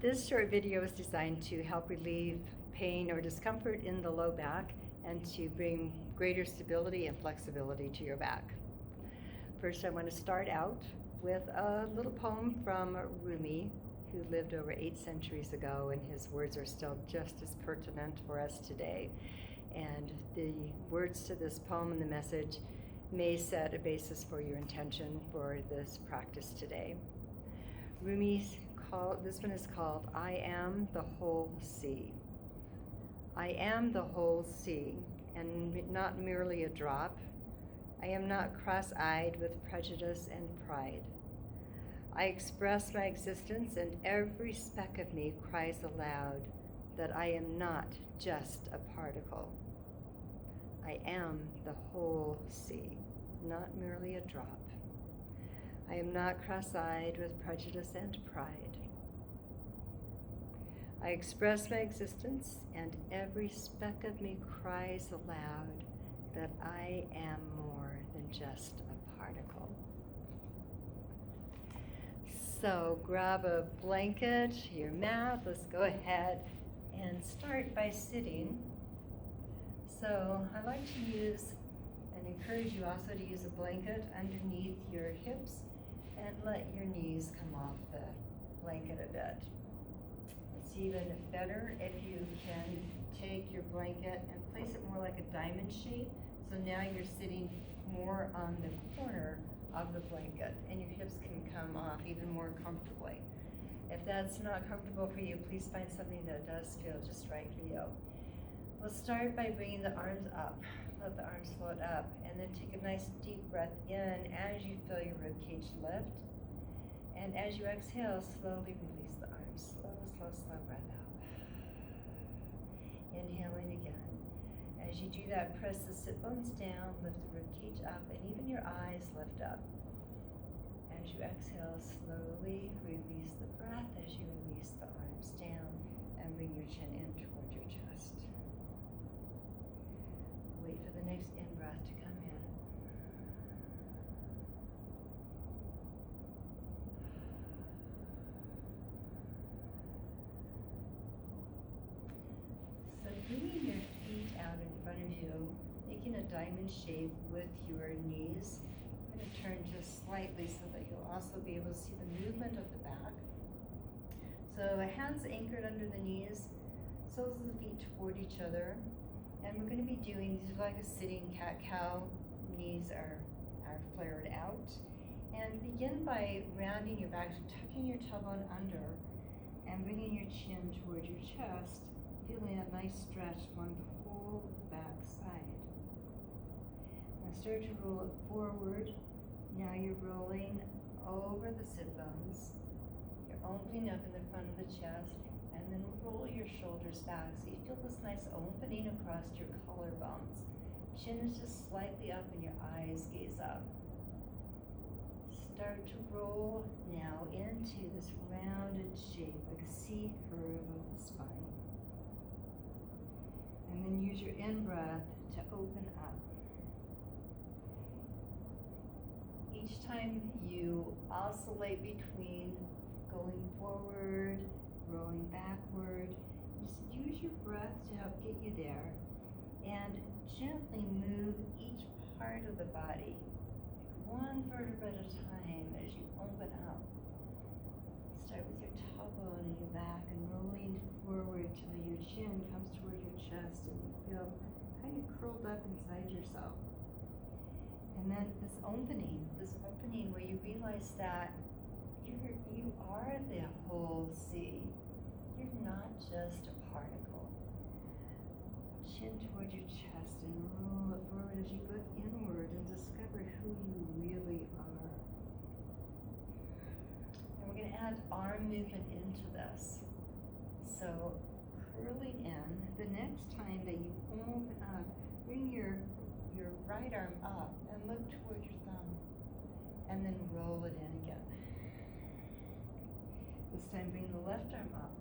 This short video is designed to help relieve pain or discomfort in the low back and to bring greater stability and flexibility to your back. First, I want to start out with a little poem from Rumi, who lived over 8 centuries ago, and his words are still just as pertinent for us today. And the words to this poem and the message may set a basis for your intention for this practice today. This one is called, I Am the Whole Sea. I am the whole sea, and not merely a drop. I am not cross-eyed with prejudice and pride. I express my existence, and every speck of me cries aloud that I am not just a particle. I am the whole sea, not merely a drop. I am not cross-eyed with prejudice and pride. I express my existence, and every speck of me cries aloud that I am more than just a particle. So grab a blanket, your mat. Let's go ahead and start by sitting. So I like to use and encourage you also to use a blanket underneath your hips and let your knees come off the blanket a bit. It's even better if you can take your blanket and place it more like a diamond shape. So now you're sitting more on the corner of the blanket and your hips can come off even more comfortably. If that's not comfortable for you, please find something that does feel just right for you. We'll start by bringing the arms up. Let the arms float up, and then take a nice deep breath in as you feel your ribcage lift. And as you exhale, slowly release the arms. Slow breath out. Inhaling again. As you do that, press the sit bones down, lift the ribcage up, and even your eyes lift up. As you exhale, slowly release the breath as you release the arms down and bring your chin in toward your chest. Wait for the next in-breath to come in. So bringing your feet out in front of you, making a diamond shape with your knees. I'm going to turn just slightly so that you'll also be able to see the movement of the back. So hands anchored under the knees, soles of the feet toward each other. And we're going to be doing, these are like a sitting cat-cow. Knees are flared out. And begin by rounding your back, so tucking your tailbone under and bringing your chin toward your chest, feeling that nice stretch along the whole back side. Now start to roll it forward. Now you're rolling over the sit bones. You're opening up in the front of the chest, and then roll your shoulders back so you feel this nice opening across your collarbones. Chin is just slightly up and your eyes gaze up. Start to roll now into this rounded shape, like a C curve of the spine. And then use your in-breath to open up. Each time you oscillate between going forward, rolling backward, just use your breath to help get you there, and gently move each part of the body, like one vertebra at a time as you open up. Start with your tailbone and your back and rolling forward till your chin comes toward your chest and you feel kind of curled up inside yourself. And then this opening where you realize that you are the whole sea. You're not just a particle. Chin toward your chest and roll it forward as you look inward and discover who you really are. And we're going to add arm movement into this. So curling in, the next time that you open up, bring your right arm up and look toward your thumb. And then roll it in again. This time bring the left arm up.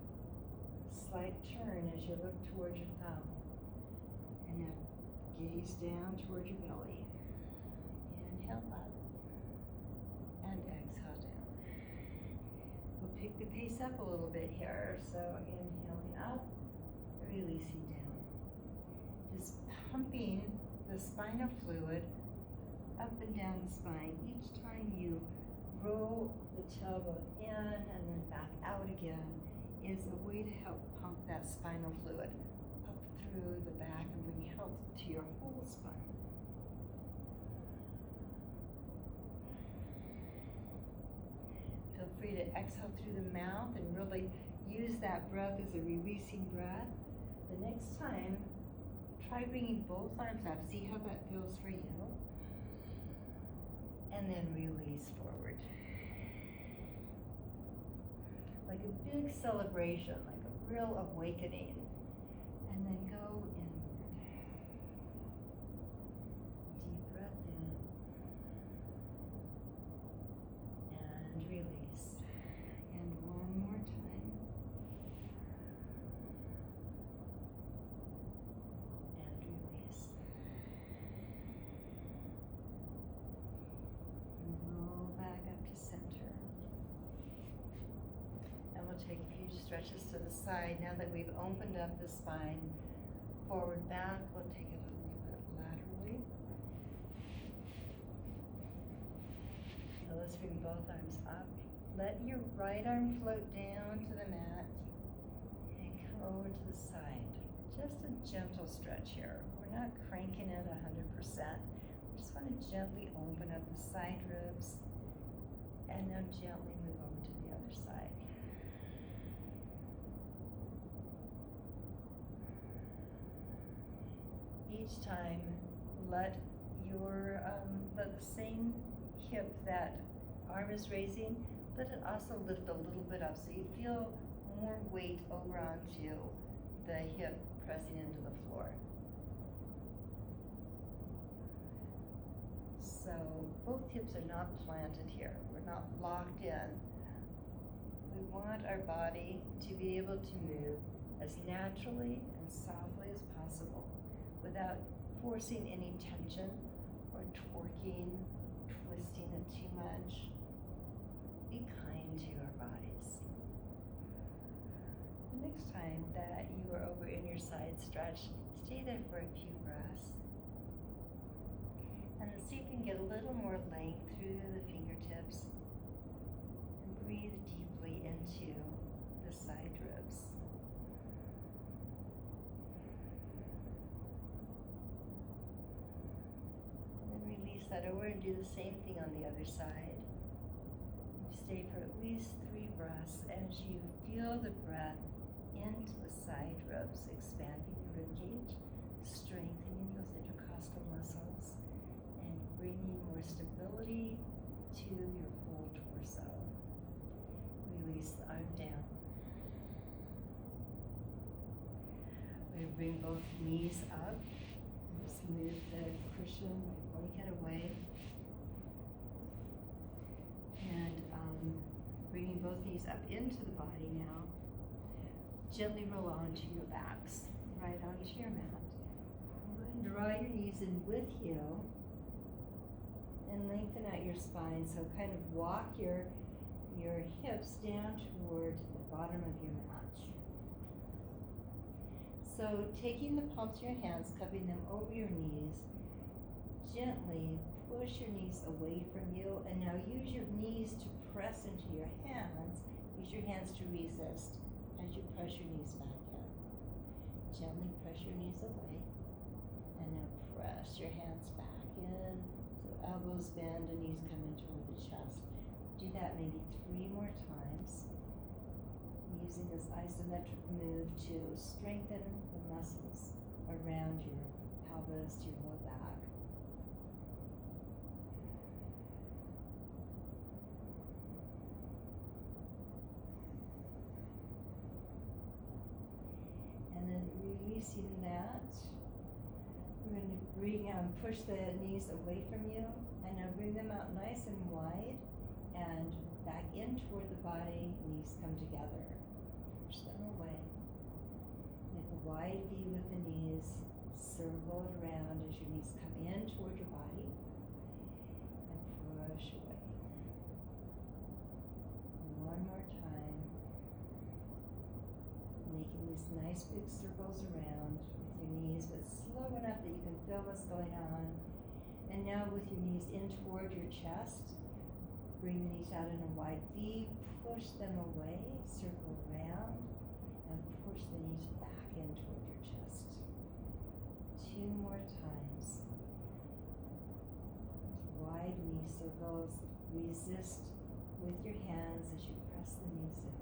Slight turn as you look towards your thumb. And now gaze down toward your belly. Inhale up. And exhale down. We'll pick the pace up a little bit here. So inhaling up, releasing down. Just pumping the spinal fluid up and down the spine. Each time you roll the tailbone in and then back out again is a way to help pump that spinal fluid up through the back and bring health to your whole spine. Feel free to exhale through the mouth and really use that breath as a releasing breath. The next time, try bringing both arms up. See how that feels for you. And then release forward. Like a big celebration, like a real awakening. And then go inward. Deep breath in. And release. And one more time. And release. And roll back up to center. And we'll take a few stretches to the side. Now that we've opened up the spine, forward, back, we'll take it a little bit laterally. So let's bring both arms up. Let your right arm float down to the mat and come over to the side. Just a gentle stretch here. We're not cranking it 100%. We just want to gently open up the side ribs and now gently move over to the other side. Each time, let the same hip that arm is raising, let it also lift a little bit up so you feel more weight over onto the hip pressing into the floor. So both hips are not planted here. We're not locked in. We want our body to be able to move as naturally and softly as possible without forcing any tension or twerking, twisting it too much. Be kind to our bodies. The next time that you are over in your side stretch, stay there for a few breaths. And then see if you can get a little more length through the fingertips. And breathe deeply into the side ribs. Release that over and do the same thing on the other side. Stay for at least 3 breaths as you feel the breath into the side ribs, expanding the rib cage, strengthening those intercostal muscles, and bringing more stability to your whole torso. Release the arm down. We bring both knees up. Just move the cushion, blanket away. And bringing both knees up into the body now. Gently roll onto your backs, right onto your mat. Go ahead and draw your knees in with you and lengthen out your spine. So kind of walk your hips down toward the bottom of your mat. So taking the palms of your hands, cupping them over your knees, gently push your knees away from you, and now use your knees to press into your hands. Use your hands to resist as you press your knees back in. Gently press your knees away, and now press your hands back in. So elbows bend and knees come in toward the chest. Do that maybe 3 more times. Using this isometric move to strengthen the muscles around your pelvis, your low back. And then releasing that, we're going to push the knees away from you, and now bring them out nice and wide, and back in toward the body, knees come together. Push them away. Make a wide V with the knees. Circle it around as your knees come in toward your body. And push away. One more time. nice big circles around with your knees, but slow enough that you can feel what's going on. And now with your knees in toward your chest, bring the knees out in a wide V, push them away, circle around, and push the knees back in toward your chest. 2 more times. Wide knee circles. Resist with your hands as you press the knees in.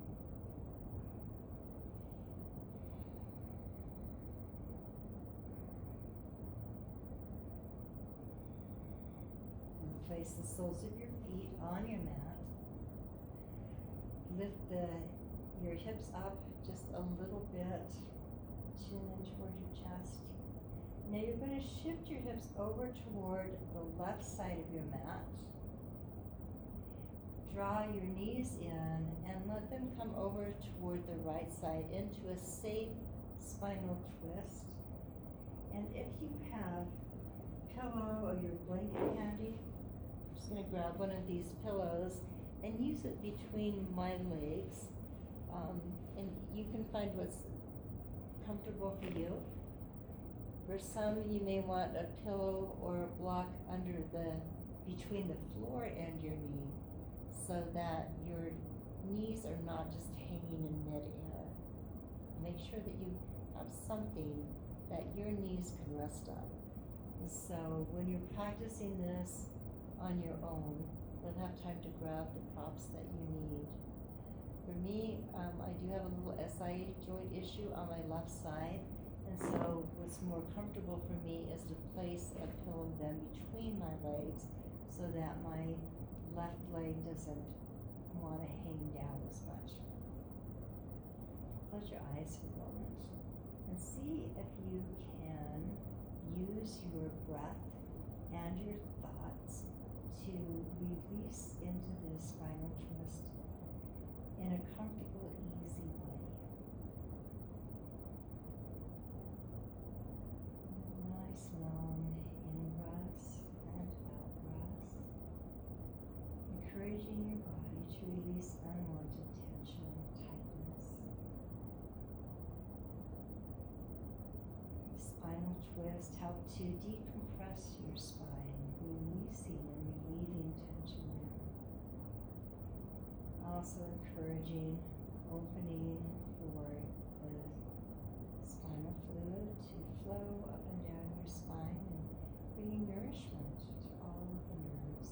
And place the soles of your feet on your mat. Lift your hips up just a little bit, chin in toward your chest. Now you're going to shift your hips over toward the left side of your mat. Draw your knees in and let them come over toward the right side into a safe spinal twist. And if you have a pillow or your blanket handy, I'm just going to grab one of these pillows and use it between my legs. And you can find what's comfortable for you. For some, you may want a pillow or a block between the floor and your knee, so that your knees are not just hanging in midair. Make sure that you have something that your knees can rest on. And so when you're practicing this on your own, you'll have time to grab the props that you need. For me, I do have a little SI joint issue on my left side, and so what's more comfortable for me is to place a pillow then between my legs so that my left leg doesn't want to hang down as much. Close your eyes for a moment and see if you can use your breath and your thoughts to release into this spinal twist in a comfortable, easy way. Nice long in-breaths and out-breaths, encouraging your body to release unwanted tension and tightness. Spinal twist help to decompress your spine, releasing and relieving tension there. Also encouraging opening for the spinal fluid to flow up and down your spine and bringing nourishment to all of the nerves.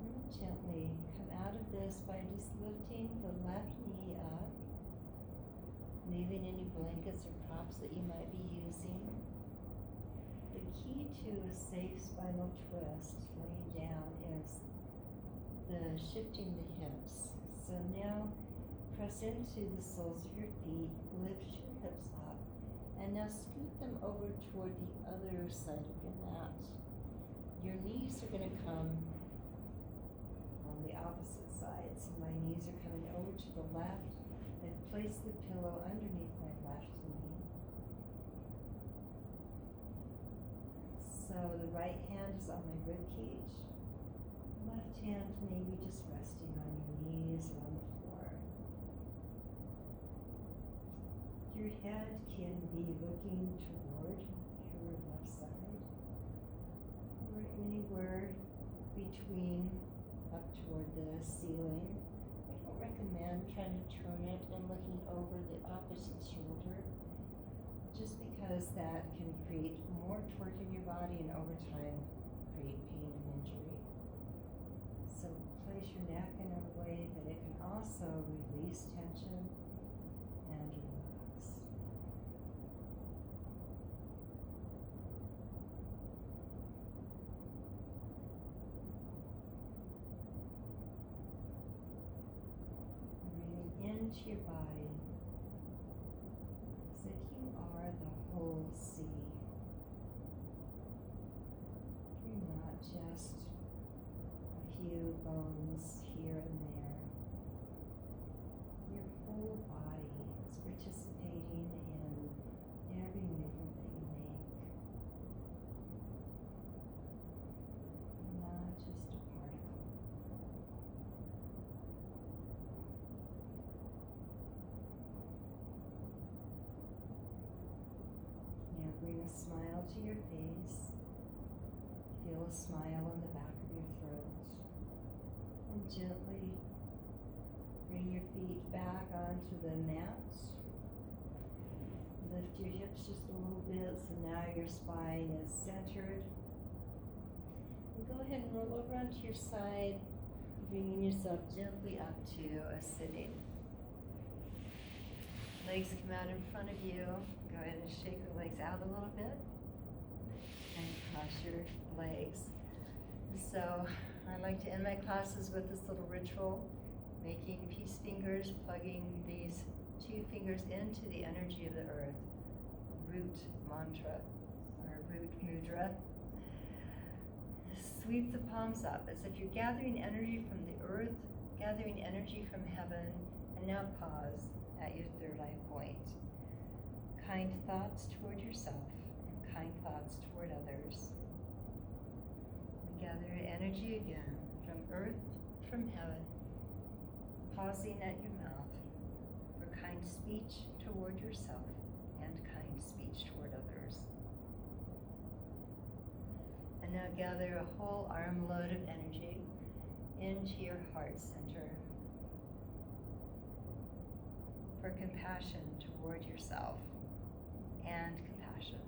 And gently come out of this by just lifting the left knee up, leaving any blankets or props that you might be using. The key to a safe spinal twist laying down is shifting the hips. So now press into the soles of your feet, lift your hips up, and now scoot them over toward the other side of your mat. Your knees are going to come on the opposite side. So my knees are coming over to the left. I've placed the pillow underneath my left knee. So the right hand is on my rib cage. Left hand maybe just resting on your knees or on the floor. Your head can be looking toward your left side or anywhere between up toward the ceiling. I don't recommend trying to turn it and looking over the opposite shoulder, just because that can create more torque in your body and over time create pain and injury. So place your neck in a way that it can also release tension and relax. Breathing into your body as if you are the whole sea. You're not just a few bones here and there. Your whole body is participating in every movement that you make. smile to your face. Feel a smile in the back of your throat. And gently bring your feet back onto the mat. Lift your hips just a little bit so now your spine is centered. And go ahead and roll over onto your side, bringing yourself gently up to a sitting. Legs come out in front of you. Go ahead and shake the legs out a little bit and cross your legs. So I like to end my classes with this little ritual, making peace fingers, plugging these 2 fingers into the energy of the earth. Root mantra or root mudra. Sweep the palms up as if you're gathering energy from the earth, gathering energy from heaven, and now pause at your third eye point. Kind thoughts toward yourself and kind thoughts toward others. We gather energy again from earth, from heaven, pausing at your mouth for kind speech toward yourself and kind speech toward others. And now gather a whole armload of energy into your heart center for compassion toward yourself and compassion